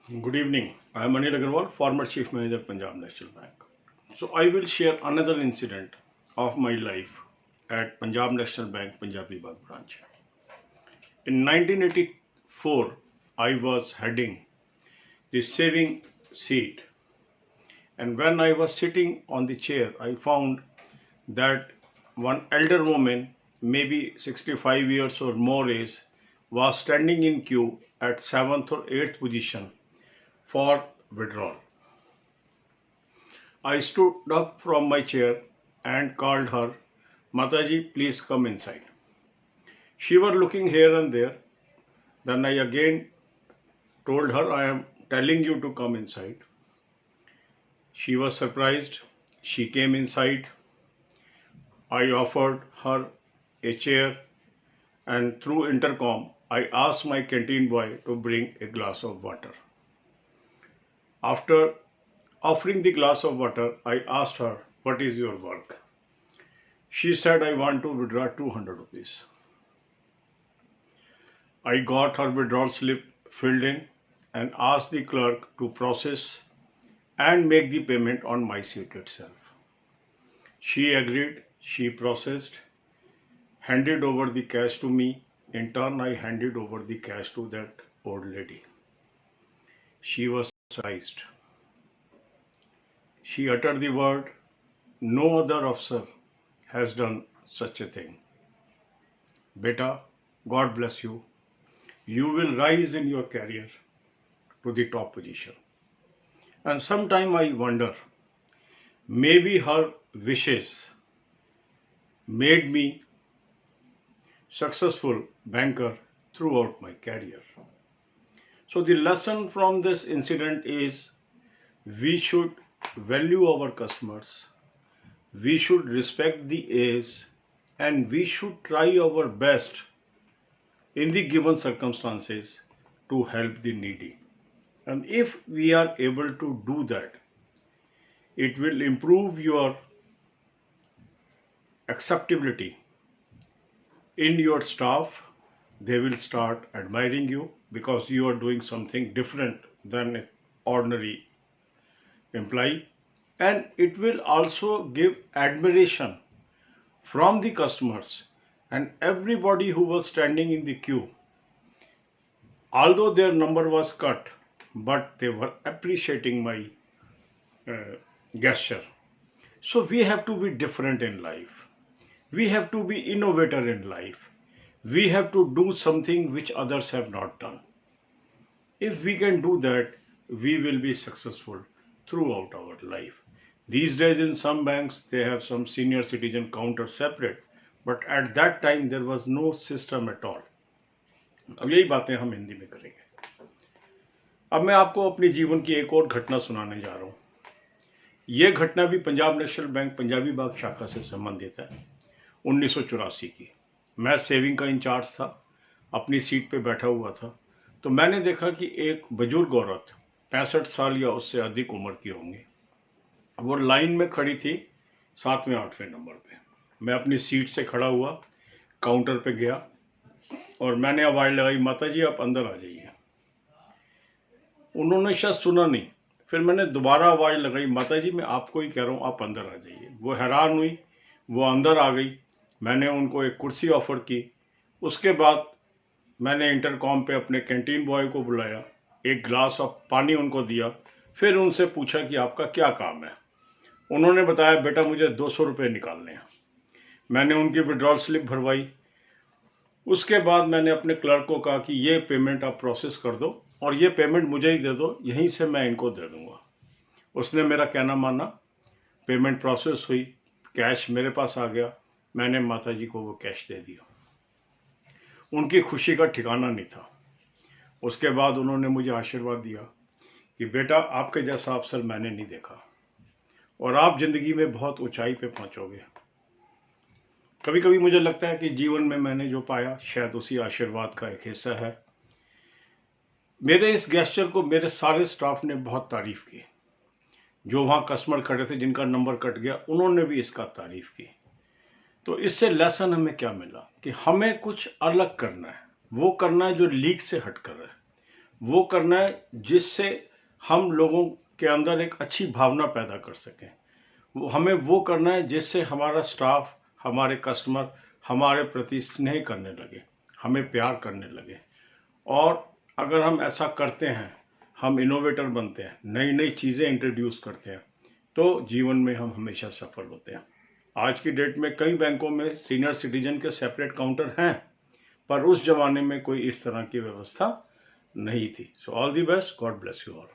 Good evening. I am Anil Agarwal, former Chief Manager, Punjab National Bank. So I will share another incident of my life at Punjab National Bank, Punjabi Bagh branch. In 1984, I was heading the saving seat, and when I was sitting on the chair, I found that one elder woman, maybe 65 years or more age, was standing in queue at 7th or 8th position for withdrawal. I stood up from my chair and called her, Mataji, please come inside. She was looking here and there. Then I again told her, I am telling you to come inside. She was surprised. She came inside. I offered her a chair, and through intercom, I asked my canteen boy to bring a glass of water. After offering the glass of water, I asked her, what is your work? She said, I want to withdraw 200 rupees. I got her withdrawal slip filled in and asked the clerk to process and make the payment on my seat itself. She agreed, she processed, handed over the cash to me. In turn, I handed over the cash to that old lady. She was surprised. She uttered the word, no other officer has done such a thing. Beta, God bless you. You will rise in your career to the top position. And sometime I wonder, maybe her wishes made me successful banker throughout my career. So the lesson from this incident is we should value our customers, we should respect the age, and we should try our best in the given circumstances to help the needy. And if we are able to do that, it will improve your acceptability in your staff. They will start admiring you because you are doing something different than an ordinary employee. And it will also give admiration from the customers and everybody who was standing in the queue. Although their number was cut, but they were appreciating my gesture. So we have to be different in life. We have to be innovator in life. We have to do something which others have not done. If we can do that, we will be successful throughout our life. These days in some banks, they have some senior citizen counter separate, but at that time there was no system at all. अब यही बातें हम हिंदी में करेंगे। अब मैं आपको अपने जीवन की एक और घटना सुनाने जा रहा हूँ। ये घटना भी पंजाब नेशनल बैंक पंजाबी बाग शाखा से संबंधित है। 1984 की। मैं सेविंग का इंचार्ज था, अपनी सीट पे बैठा हुआ था, तो मैंने देखा कि एक बुजुर्ग औरत 65 साल या उससे अधिक उम्र की होंगी, वो लाइन में खड़ी थी 7वें 8वें नंबर पे। मैं अपनी सीट से खड़ा हुआ, काउंटर पे गया और मैंने आवाज़ लगाई, माता जी आप अंदर आ जाइए। उन्होंने शायद सुना नहीं, फिर मैंने दोबारा आवाज़ लगाई, माता जी मैं आपको ही कह रहा हूँ आप अंदर आ जाइए। वो हैरान हुई, वो अंदर आ गई। मैंने उनको एक कुर्सी ऑफ़र की। उसके बाद मैंने इंटरकॉम पे अपने कैंटीन बॉय को बुलाया, एक ग्लास ऑफ पानी उनको दिया, फिर उनसे पूछा कि आपका क्या काम है। उन्होंने बताया बेटा मुझे 200 रुपये निकालने हैं। मैंने उनकी विड्रॉल स्लिप भरवाई। उसके बाद मैंने अपने क्लर्क को कहा कि ये पेमेंट आप प्रोसेस कर दो और ये पेमेंट मुझे ही दे दो, यहीं से मैं इनको दे दूँगा। उसने मेरा कहना माना, पेमेंट प्रोसेस हुई, कैश मेरे पास आ गया। मैंने माता जी को वो कैश दे दिया। उनकी खुशी का ठिकाना नहीं था। उसके बाद उन्होंने मुझे आशीर्वाद दिया कि बेटा आपके जैसा अफसर मैंने नहीं देखा और आप ज़िंदगी में बहुत ऊंचाई पे पहुंचोगे। कभी कभी मुझे लगता है कि जीवन में मैंने जो पाया शायद उसी आशीर्वाद का एक हिस्सा है। मेरे इस गेस्चर को मेरे सारे स्टाफ ने बहुत तारीफ़ की। जो वहाँ कस्टमर खड़े थे जिनका नंबर कट गया, उन्होंने भी इसका तारीफ़ की। तो इससे लेसन हमें क्या मिला कि हमें कुछ अलग करना है, वो करना है जो लीक से हट कर है। वो करना है जिससे हम लोगों के अंदर एक अच्छी भावना पैदा कर सकें। हमें वो करना है जिससे हमारा स्टाफ, हमारे कस्टमर हमारे प्रति स्नेह करने लगे, हमें प्यार करने लगे। और अगर हम ऐसा करते हैं, हम इनोवेटर बनते हैं, नई नई चीज़ें इंट्रोड्यूस करते हैं, तो जीवन में हम हमेशा सफल होते हैं। आज की डेट में कई बैंकों में सीनियर सिटीजन के सेपरेट काउंटर हैं, पर उस जमाने में कोई इस तरह की व्यवस्था नहीं थी। So all the best, God bless you all.